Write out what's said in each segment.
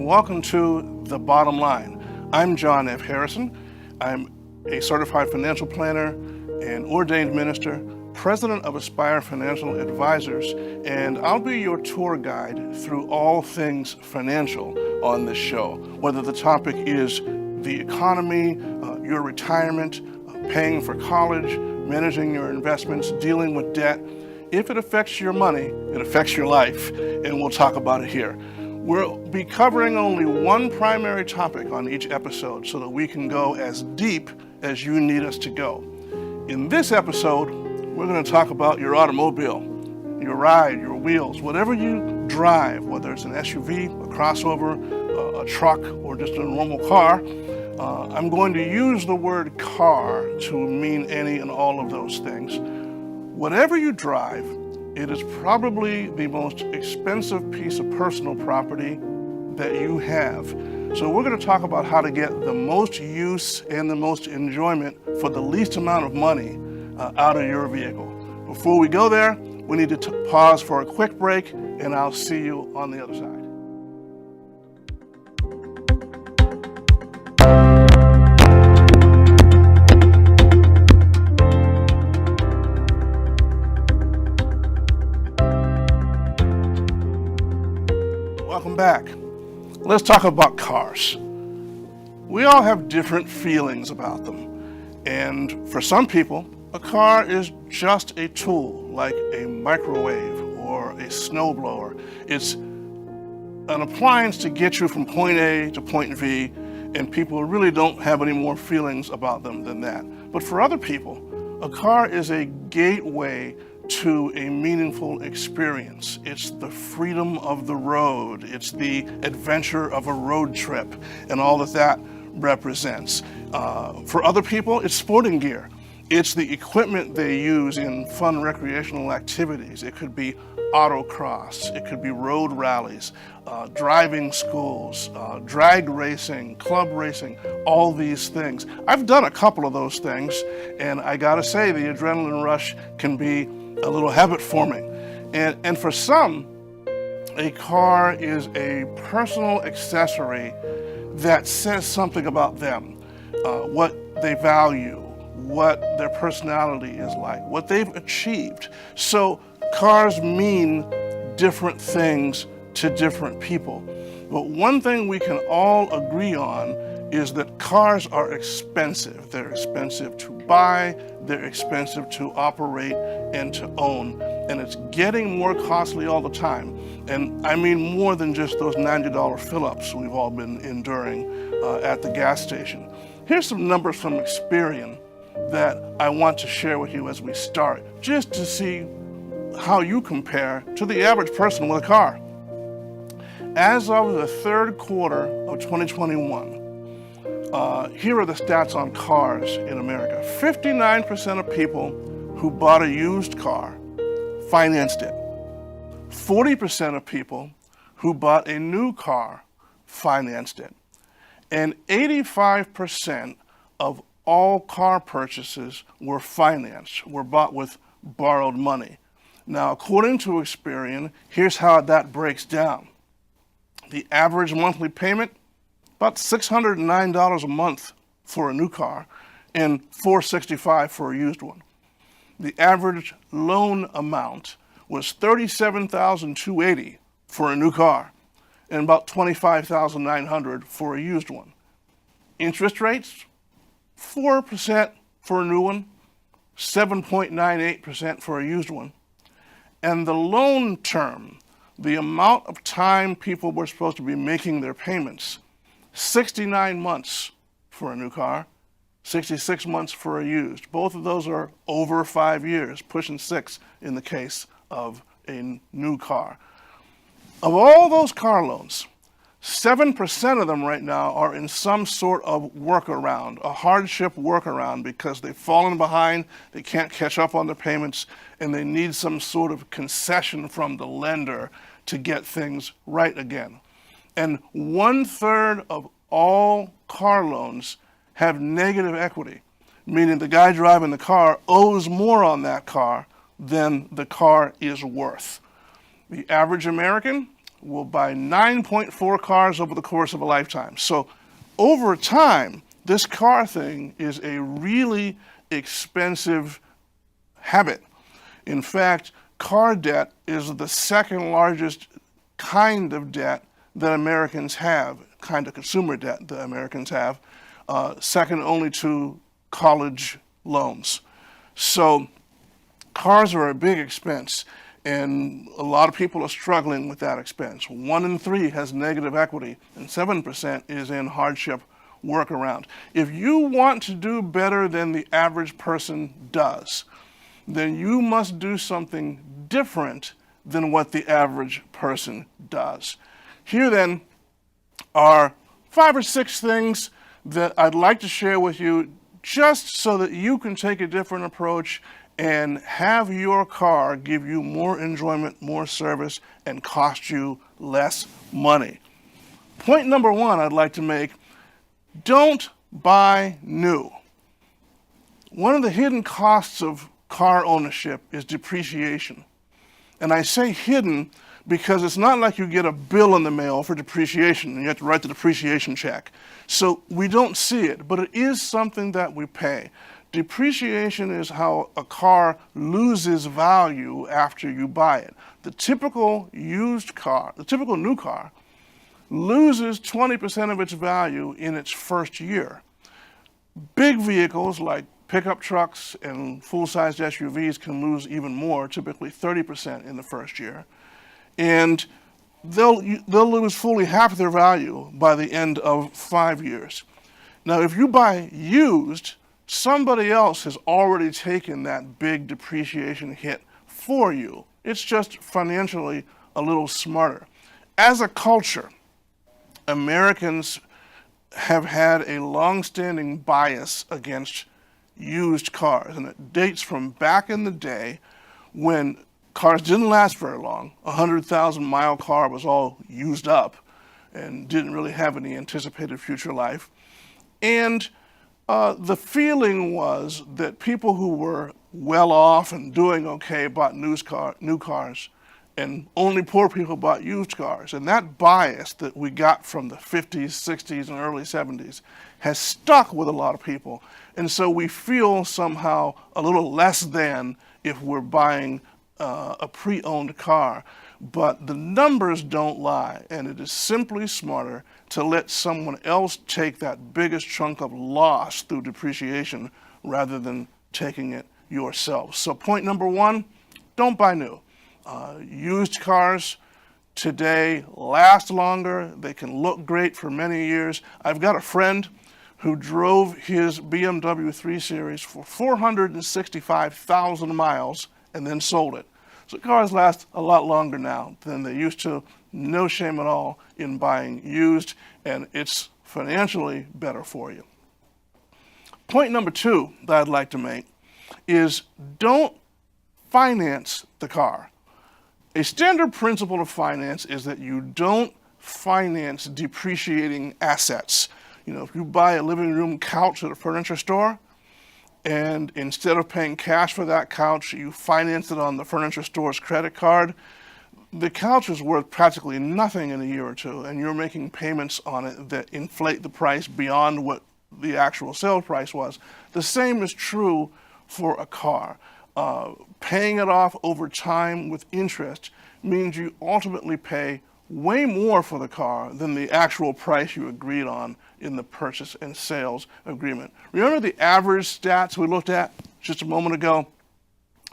welcome to The Bottom Line. I'm John F. Harrison. I'm a certified financial planner and ordained minister, president of Aspire Financial Advisors, and I'll be your tour guide through all things financial on this show, whether the topic is the economy, your retirement, paying for college, managing your investments, dealing with debt. If it affects your money, it affects your life, and we'll talk about it here. We'll be covering only one primary topic on each episode so that we can go as deep as you need us to go. In this episode, we're going to talk about your automobile, your ride, your wheels, whatever you drive, whether it's an SUV, a crossover, a truck, or just a normal car. I'm going to use the word car to mean any and all of those things. Whatever you drive, it is probably the most expensive piece of personal property that you have. So we're going to talk about how to get the most use and the most enjoyment for the least amount of money out of your vehicle. Before we go there, we need to pause for a quick break, and I'll see you on the other side. Welcome back. Let's talk about cars. We all have different feelings about them. And for some people, a car is just a tool, like a microwave or a snowblower. It's an appliance to get you from point A to point V, and people really don't have any more feelings about them than that. But for other people, a car is a gateway to a meaningful experience. It's the freedom of the road. It's the adventure of a road trip and all that represents. For other people, it's sporting gear. It's the equipment they use in fun recreational activities. It could be autocross, it could be road rallies, driving schools, drag racing, club racing, all these things. I've done a couple of those things, and I gotta say, the adrenaline rush can be a little habit forming. And for some, a car is a personal accessory that says something about them, what they value, what their personality is like, what they've achieved. So cars mean different things to different people. But one thing we can all agree on is that cars are expensive. They're expensive to buy, they're expensive to operate and to own, and it's getting more costly all the time. And I mean more than just those $90 fill-ups we've all been enduring at the gas station. Here's some numbers from Experian that I want to share with you as we start, just to see how you compare to the average person with a car. As of the third quarter of 2021, here are the stats on cars in America. 59% of people who bought a used car financed it. 40% of people who bought a new car financed it. And 85% of all car purchases were financed, were bought with borrowed money. Now, according to Experian, here's how that breaks down. The average monthly payment, about $609 a month for a new car and $465 for a used one. The average loan amount was $37,280 for a new car and about $25,900 for a used one. Interest rates, 4% for a new one, 7.98% for a used one. And the loan term, the amount of time people were supposed to be making their payments, 69 months for a new car, 66 months for a used. Both of those are over 5 years, pushing 6 in the case of a new car. Of all those car loans, 7% of them right now are in some sort of workaround, a hardship workaround, because they've fallen behind, they can't catch up on their payments, and they need some sort of concession from the lender to get things right again. And 1/3 of all car loans have negative equity, meaning the guy driving the car owes more on that car than the car is worth. The average American will buy 9.4 cars over the course of a lifetime. So over time, this car thing is a really expensive habit. In fact, car debt is the second largest kind of debt that Americans have, kind of consumer debt that Americans have, second only to college loans. So cars are a big expense, and a lot of people are struggling with that expense. 1 in 3 has negative equity, and 7% is in hardship workaround. If you want to do better than the average person does, then you must do something different than what the average person does. Here then are 5 or 6 things that I'd like to share with you just so that you can take a different approach and have your car give you more enjoyment, more service, and cost you less money. Point number 1 I'd like to make: don't buy new. One of the hidden costs of car ownership is depreciation. And I say hidden because it's not like you get a bill in the mail for depreciation and you have to write the depreciation check. So we don't see it, but it is something that we pay. Depreciation is how a car loses value after you buy it. The typical used car, the typical new car, loses 20% of its value in its first year. Big vehicles like pickup trucks and full-sized SUVs can lose even more, typically 30% in the first year. And they'll lose fully half their value by the end of 5 years. Now, if you buy used, somebody else has already taken that big depreciation hit for you. It's just financially a little smarter. As a culture, Americans have had a long-standing bias against used cars, and it dates from back in the day when cars didn't last very long. A 100,000-mile car was all used up and didn't really have any anticipated future life. And the feeling was that people who were well off and doing okay bought new cars, and only poor people bought used cars. And that bias that we got from the 50s, 60s, and early 70s has stuck with a lot of people. And so we feel somehow a little less than if we're buying a pre-owned car. But the numbers don't lie, and it is simply smarter to let someone else take that biggest chunk of loss through depreciation rather than taking it yourself. So point number 1, don't buy new. Used cars today last longer. They can look great for many years. I've got a friend who drove his BMW 3 Series for 465,000 miles and then sold it. So cars last a lot longer now than they used to. No shame at all in buying used, and it's financially better for you. Point number 2 that I'd like to make is don't finance the car. A standard principle of finance is that you don't finance depreciating assets. You know, if you buy a living room couch at a furniture store, and instead of paying cash for that couch, you finance it on the furniture store's credit card, the couch is worth practically nothing in a year or two, and you're making payments on it that inflate the price beyond what the actual sale price was. The same is true for a car. Paying it off over time with interest means you ultimately pay way more for the car than the actual price you agreed on in the purchase and sales agreement. Remember the average stats we looked at just a moment ago?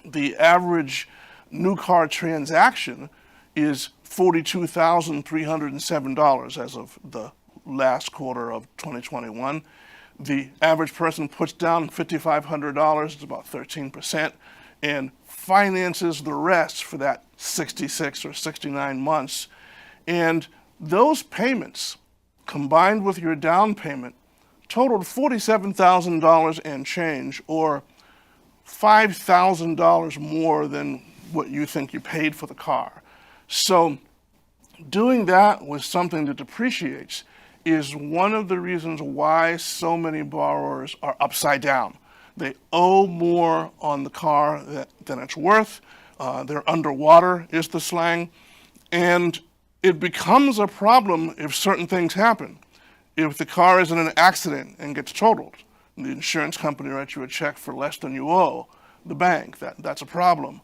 The average new car transaction is $42,307 as of the last quarter of 2021. The average person puts down $5,500, it's about 13%, and finances the rest for that 66 or 69 months. And those payments, combined with your down payment, totaled $47,000 and change, or $5,000 more than what you think you paid for the car. So doing that with something that depreciates is one of the reasons why so many borrowers are upside down. They owe more on the car than it's worth. They're underwater is the slang. And It becomes a problem if certain things happen. If the car is in an accident and gets totaled, the insurance company writes you a check for less than you owe the bank, that's a problem.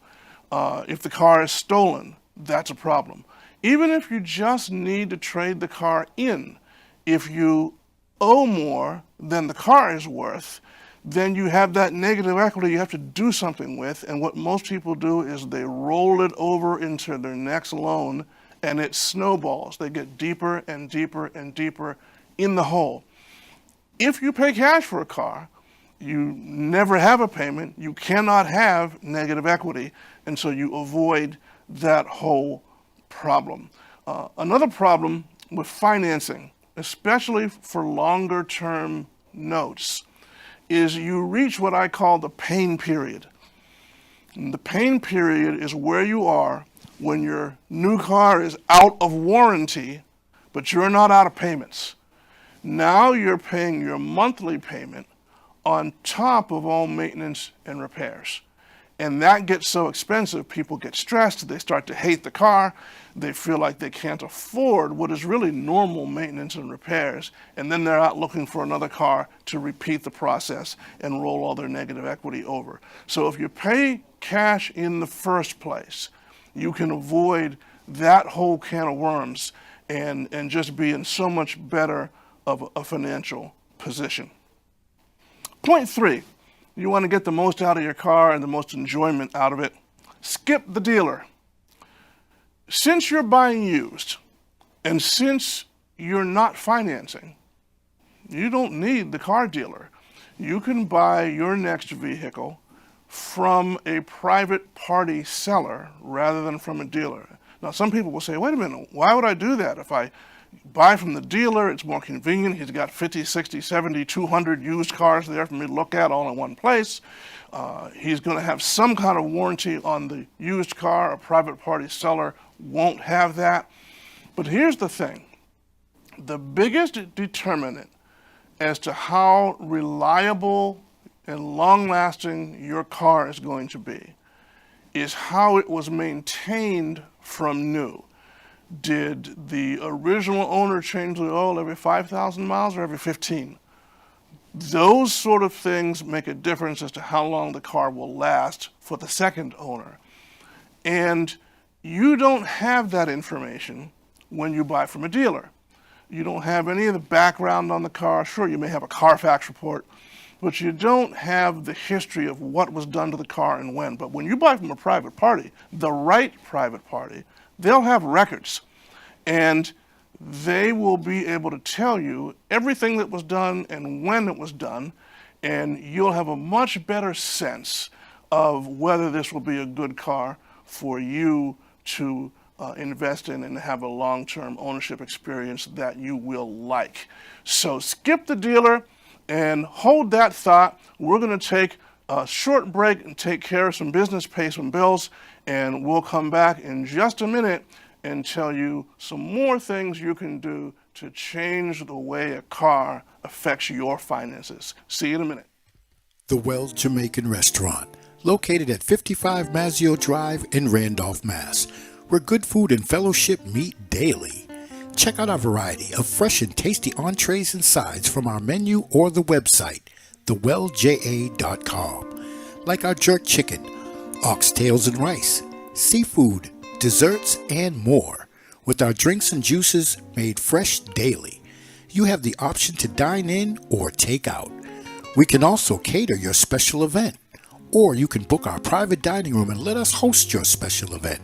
If the car is stolen, that's a problem. Even if you just need to trade the car in, if you owe more than the car is worth, then you have that negative equity you have to do something with, and what most people do is they roll it over into their next loan, and it snowballs. They get deeper and deeper and deeper in the hole. If you pay cash for a car, you never have a payment, you cannot have negative equity, and so you avoid that whole problem. Another problem with financing, especially for longer term notes, is you reach what I call the pain period. And the pain period is where you are when your new car is out of warranty, but you're not out of payments. Now you're paying your monthly payment on top of all maintenance and repairs. And that gets so expensive, people get stressed, they start to hate the car, they feel like they can't afford what is really normal maintenance and repairs, and then they're out looking for another car to repeat the process and roll all their negative equity over. So if you pay cash in the first place, you can avoid that whole can of worms and just be in so much better of a financial position. Point 3. You want to get the most out of your car and the most enjoyment out of it. Skip the dealer. Since you're buying used, and since you're not financing, you don't need the car dealer. You can buy your next vehicle from a private party seller rather than from a dealer. Now, some people will say, wait a minute, why would I do that? If I buy from the dealer, it's more convenient. He's got 50, 60, 70, 200 used cars there for me to look at all in one place. He's going to have some kind of warranty on the used car. A private party seller won't have that. But here's the thing. The biggest determinant as to how reliable and long-lasting your car is going to be is how it was maintained from new. Did the original owner change the oil every 5,000 miles or every 15? Those sort of things make a difference as to how long the car will last for the second owner. And you don't have that information when you buy from a dealer. You don't have any of the background on the car. Sure, you may have a Carfax report, but you don't have the history of what was done to the car and when. But when you buy from a private party, the right private party, they'll have records, and they will be able to tell you everything that was done and when it was done, and you'll have a much better sense of whether this will be a good car for you to invest in and have a long-term ownership experience that you will like. So skip the dealer and hold that thought. We're going to take a short break and take care of some business, pay some bills, and we'll come back in just a minute and tell you some more things you can do to change the way a car affects your finances. See you in a minute. The Well Jamaican Restaurant, located at 55 Mazio Drive in Randolph, Mass., where good food and fellowship meet daily. Check out our variety of fresh and tasty entrees and sides from our menu or the website, thewellja.com, like our jerk chicken, oxtails and rice, seafood, desserts, and more. With our drinks and juices made fresh daily, you have the option to dine in or take out. We can also cater your special event, or you can book our private dining room and let us host your special event.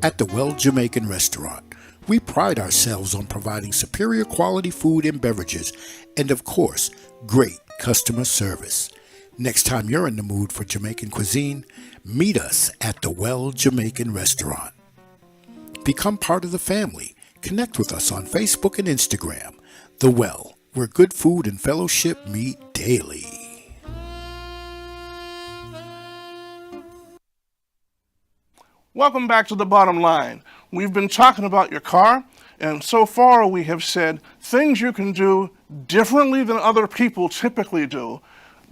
At the Well Jamaican Restaurant, we pride ourselves on providing superior quality food and beverages, and of course, great customer service. Next time you're in the mood for Jamaican cuisine, meet us at the Well Jamaican Restaurant. Become part of the family. Connect with us on Facebook and Instagram. The Well, where good food and fellowship meet daily. Welcome back to The Bottom Line. We've been talking about your car, and so far we have said things you can do differently than other people typically do,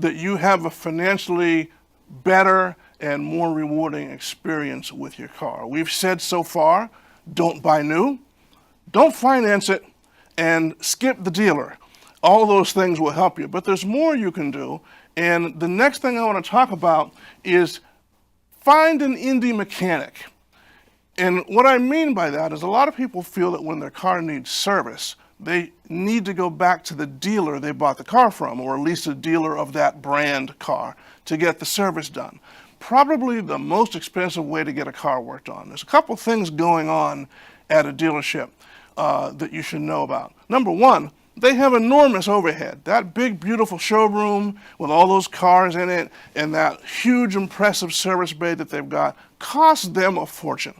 that you have a financially better and more rewarding experience with your car. We've said so far, don't buy new, Don't finance it and skip the dealer. All those things will help you, but there's more you can do. And the next thing I want to talk about is find an indie mechanic. And what I mean by that is a lot of people feel that when their car needs service, they need to go back to the dealer they bought the car from, or at least a dealer of that brand car, to get the service done. Probably the most expensive way to get a car worked on. There's a couple things going on at a dealership that you should know about. Number one, they have enormous overhead. That big, beautiful showroom with all those cars in it and that huge, impressive service bay that they've got costs them a fortune.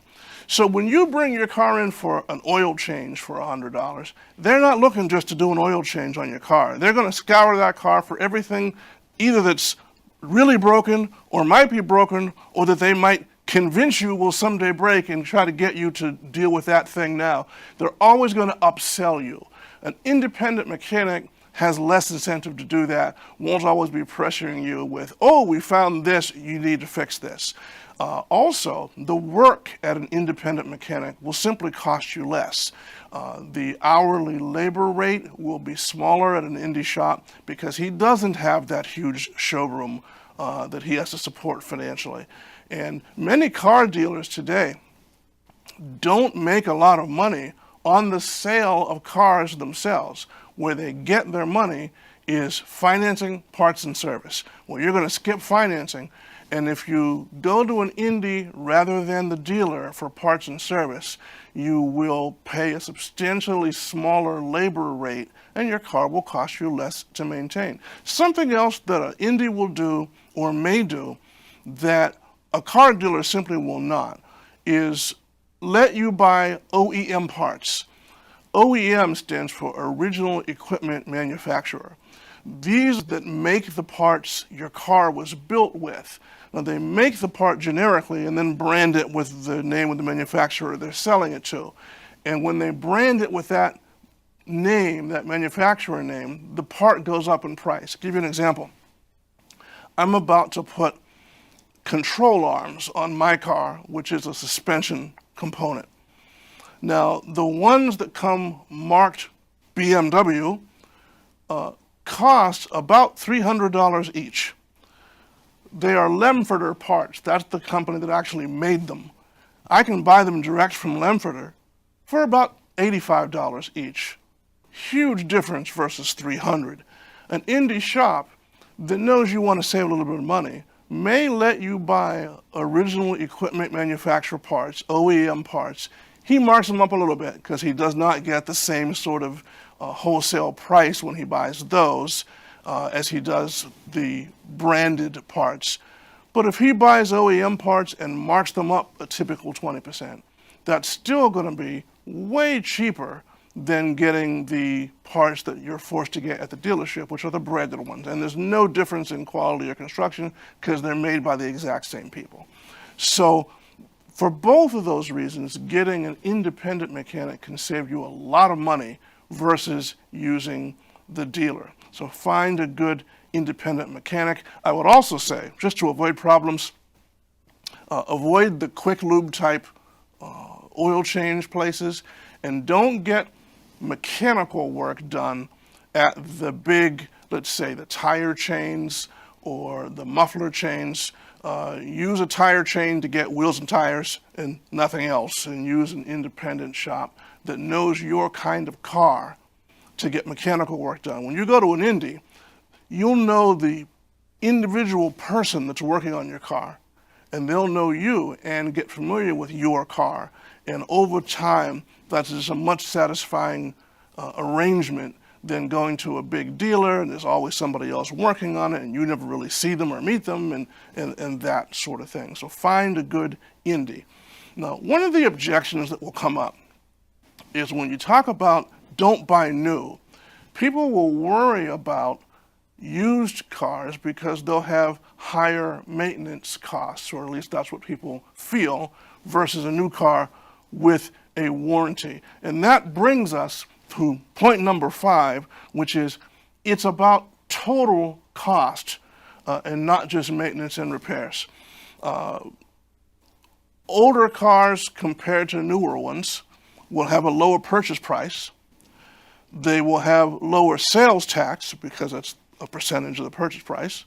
So when you bring your car in for an oil change for $100, they're not looking just to do an oil change on your car. They're going to scour that car for everything either that's really broken or might be broken, or that they might convince you will someday break and try to get you to deal with that thing now. They're always going to upsell you. An independent mechanic has less incentive to do that, won't always be pressuring you with, oh, we found this, you need to fix this. Also, the work at an independent mechanic will simply cost you less. The hourly labor rate will be smaller at an indie shop because he doesn't have that huge showroom that he has to support financially. And many car dealers today don't make a lot of money on the sale of cars themselves. Where they get their money is financing, parts, and service. Well, you're going to skip financing, and if you go to an indie rather than the dealer for parts and service, you will pay a substantially smaller labor rate, and your car will cost you less to maintain. Something else that an indie will do or may do that a car dealer simply will not is let you buy OEM parts. OEM stands for Original Equipment Manufacturer. These that make the parts your car was built with. Now, they make the part generically and then brand it with the name of the manufacturer they're selling it to. And when they brand it with that name, that manufacturer name, the part goes up in price. I'll give you an example. I'm about to put control arms on my car, which is a suspension component. Now, the ones that come marked BMW cost about $300 each. They are Lemfurter parts. That's the company that actually made them. I can buy them direct from Lemfurter for about $85 each. Huge difference versus $300. An indie shop that knows you want to save a little bit of money may let you buy original equipment manufacturer parts, OEM parts. He marks them up a little bit because he does not get the same sort of wholesale price when he buys those as he does the branded parts. But if he buys OEM parts and marks them up a typical 20%, that's still going to be way cheaper than getting the parts that you're forced to get at the dealership, which are the branded ones. And there's no difference in quality or construction because they're made by the exact same people. So for both of those reasons, getting an independent mechanic can save you a lot of money versus using the dealer. So find a good independent mechanic. I would also say, just to avoid problems, avoid the quick lube type oil change places, and don't get mechanical work done at the big, let's say, the tire chains or the muffler chains. Use a tire chain to get wheels and tires and nothing else, and use an independent shop that knows your kind of car to get mechanical work done. When you go to an indie, you'll know the individual person that's working on your car, and they'll know you and get familiar with your car. And over time, that's just a much satisfying arrangement than going to a big dealer and there's always somebody else working on it and you never really see them or meet them and that sort of thing. So find a good indie. Now, one of the objections that will come up is when you talk about don't buy new, people will worry about used cars because they'll have higher maintenance costs, or at least that's what people feel, versus a new car with a warranty. And that brings us to point number 5, which is it's about total cost and not just maintenance and repairs. Older cars compared to newer ones will have a lower purchase price. They will have lower sales tax because that's a percentage of the purchase price.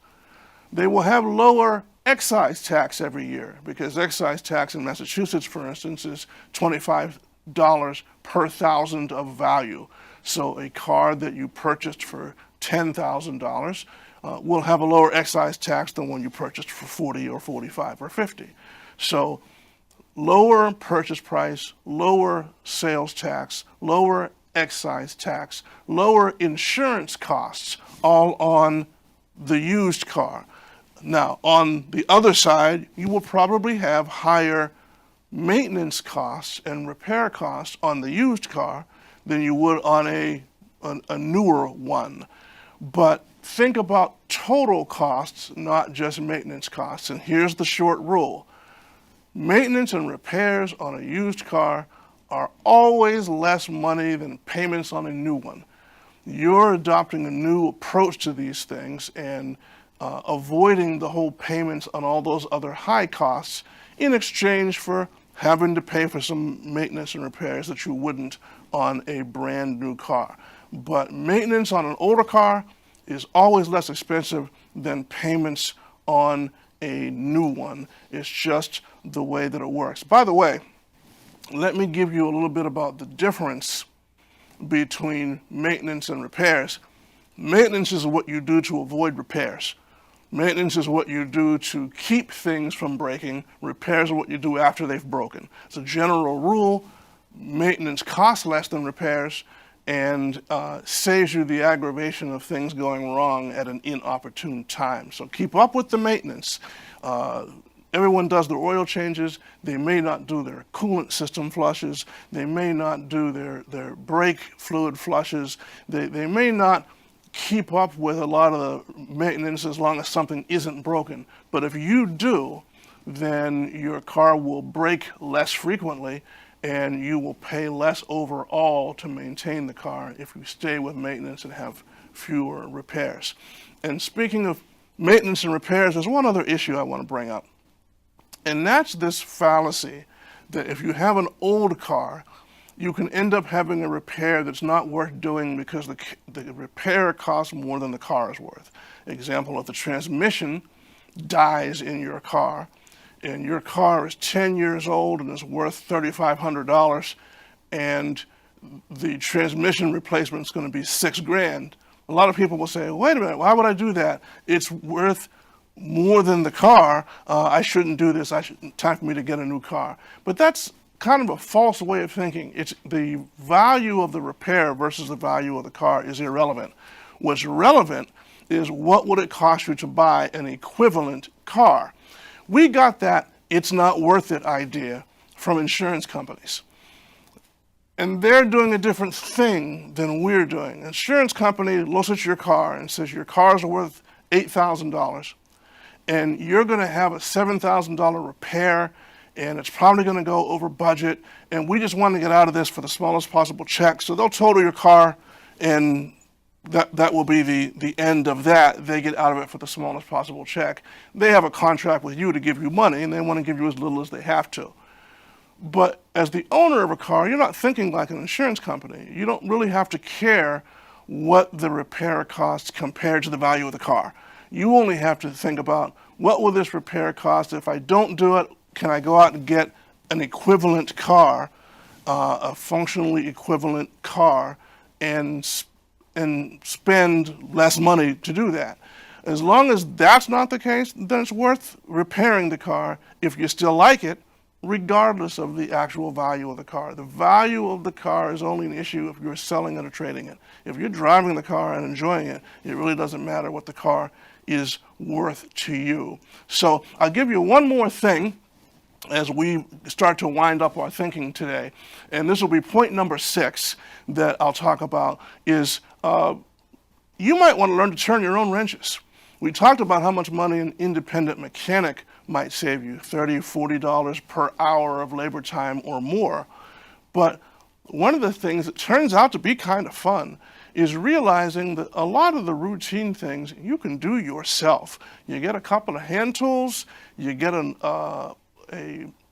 They will have lower excise tax every year because excise tax in Massachusetts, for instance, is $25 per thousand of value. So a car that you purchased for $10,000 will have a lower excise tax than one you purchased for 40 or 45 or 50. So lower purchase price, lower sales tax, lower excise tax, lower insurance costs, all on the used car. Now, on the other side, you will probably have higher maintenance costs and repair costs on the used car than you would on a newer one. But think about total costs, not just maintenance costs. And here's the short rule. Maintenance and repairs on a used car are always less money than payments on a new one. You're adopting a new approach to these things and avoiding the whole payments on all those other high costs in exchange for having to pay for some maintenance and repairs that you wouldn't on a brand new car. But maintenance on an older car is always less expensive than payments on a new one. It's just the way that it works. By the way, let me give you a little bit about the difference between maintenance and repairs. Maintenance is what you do to avoid repairs. Maintenance is what you do to keep things from breaking. Repairs are what you do after they've broken. It's a general rule. Maintenance costs less than repairs and saves you the aggravation of things going wrong at an inopportune time. So keep up with the maintenance. Everyone does their oil changes. They may not do their coolant system flushes. They may not do their brake fluid flushes. They may not keep up with a lot of the maintenance as long as something isn't broken. But if you do, then your car will break less frequently and you will pay less overall to maintain the car if you stay with maintenance and have fewer repairs. And speaking of maintenance and repairs, there's one other issue I want to bring up. And that's this fallacy that if you have an old car, you can end up having a repair that's not worth doing because the repair costs more than the car is worth. Example, if the transmission dies in your car and your car is 10 years old and is worth $3,500 and the transmission replacement is going to be $6,000, a lot of people will say, wait a minute, why would I do that? It's worth more than the car. I shouldn't do this. Time for me to get a new car. But that's kind of a false way of thinking. It's the value of the repair versus the value of the car is irrelevant. What's relevant is what would it cost you to buy an equivalent car. We got that it's not worth it idea from insurance companies. And they're doing a different thing than we're doing. An insurance company looks at your car and says your car is worth $8,000 and you're going to have a $7,000 repair and it's probably going to go over budget, and we just want to get out of this for the smallest possible check. So they'll total your car, and that will be the end of that. They get out of it for the smallest possible check. They have a contract with you to give you money, and they want to give you as little as they have to. But as the owner of a car, you're not thinking like an insurance company. You don't really have to care what the repair costs compared to the value of the car. You only have to think about, what will this repair cost? If I don't do it, can I go out and get an equivalent car, a functionally equivalent car, and spend less money to do that? As long as that's not the case, then it's worth repairing the car if you still like it, regardless of the actual value of the car. The value of the car is only an issue if you're selling it or trading it. If you're driving the car and enjoying it, it really doesn't matter what the car is worth to you. So I'll give you one more thing as we start to wind up our thinking today, and this will be point number 6 that I'll talk about, is you might want to learn to turn your own wrenches. We talked about how much money an independent mechanic might save you, $30, $40 per hour of labor time or more. But one of the things that turns out to be kind of fun is realizing that a lot of the routine things you can do yourself. You get a couple of hand tools, you get a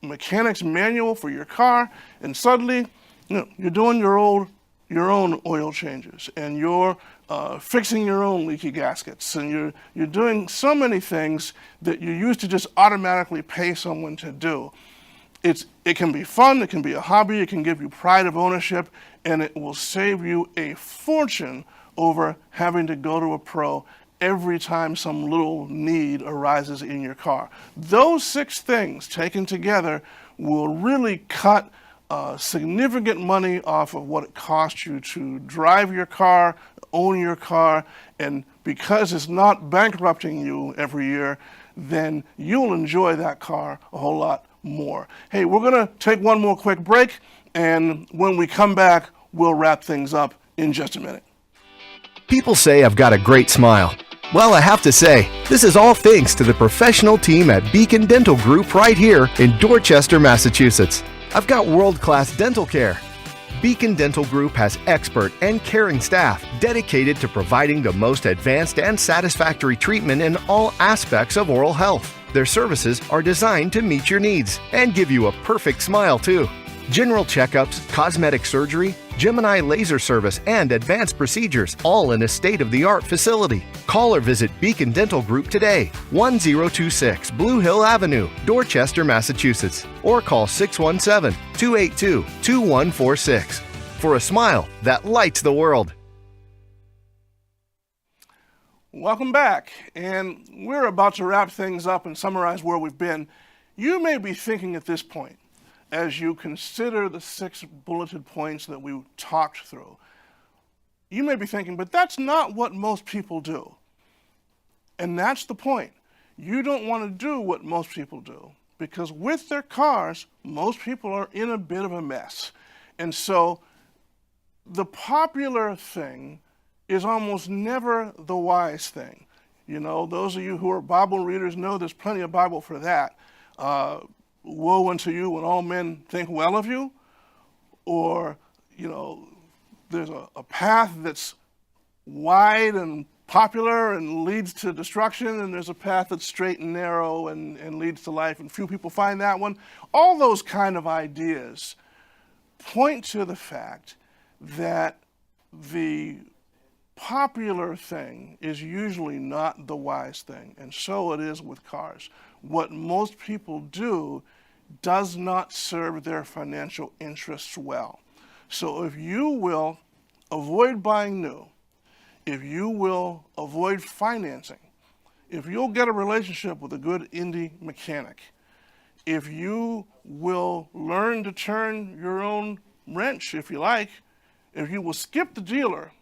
mechanic's manual for your car, and suddenly You're doing your own oil changes, and you're fixing your own leaky gaskets, and you're doing so many things that you used to just automatically pay someone to do. It can be fun, it can be a hobby, it can give you pride of ownership, and it will save you a fortune over having to go to a pro every time some little need arises in your car. Those 6 things taken together will really cut significant money off of what it costs you to drive your car, own your car, and because it's not bankrupting you every year, then you'll enjoy that car a whole lot more. Hey, we're going to take one more quick break, and when we come back, we'll wrap things up in just a minute. People say I've got a great smile. Well, I have to say, this is all thanks to the professional team at Beacon Dental Group right here in Dorchester, Massachusetts. I've got world-class dental care. Beacon Dental Group has expert and caring staff dedicated to providing the most advanced and satisfactory treatment in all aspects of oral health. Their services are designed to meet your needs and give you a perfect smile, too. General checkups, cosmetic surgery, Gemini laser service, and advanced procedures, all in a state-of-the-art facility. Call or visit Beacon Dental Group today, 1026 Blue Hill Avenue, Dorchester, Massachusetts, or call 617-282-2146 for a smile that lights the world. Welcome back, and we're about to wrap things up and summarize where we've been. You may be thinking at this point, as you consider the 6 bulleted points that we talked through, you may be thinking, but that's not what most people do. And that's the point. You don't want to do what most people do, because with their cars, most people are in a bit of a mess. And so the popular thing is almost never the wise thing. You know, those of you who are Bible readers know there's plenty of Bible for that. Woe unto you when all men think well of you, or, you know, there's a path that's wide and popular and leads to destruction, and there's a path that's straight and narrow and leads to life, and few people find that one. All those kind of ideas point to the fact that the popular thing is usually not the wise thing, and so it is with cars. What most people do does not serve their financial interests well. So if you will avoid buying new, if you will avoid financing, if you'll get a relationship with a good indie mechanic, if you will learn to turn your own wrench, if you like, if you will skip the dealer,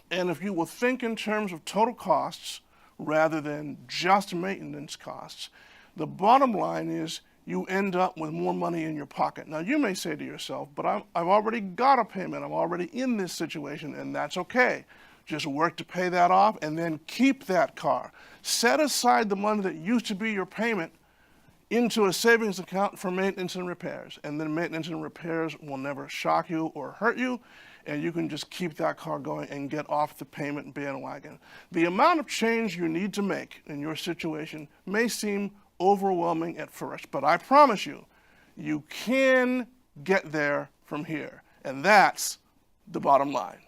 and if you will think in terms of total costs rather than just maintenance costs, the bottom line is you end up with more money in your pocket. Now, you may say to yourself, but I've already got a payment. I'm already in this situation, and that's okay. Just work to pay that off and then keep that car. Set aside the money that used to be your payment into a savings account for maintenance and repairs. And then maintenance and repairs will never shock you or hurt you, and you can just keep that car going and get off the payment bandwagon. The amount of change you need to make in your situation may seem overwhelming at first, but I promise you, you can get there from here. And that's the bottom line.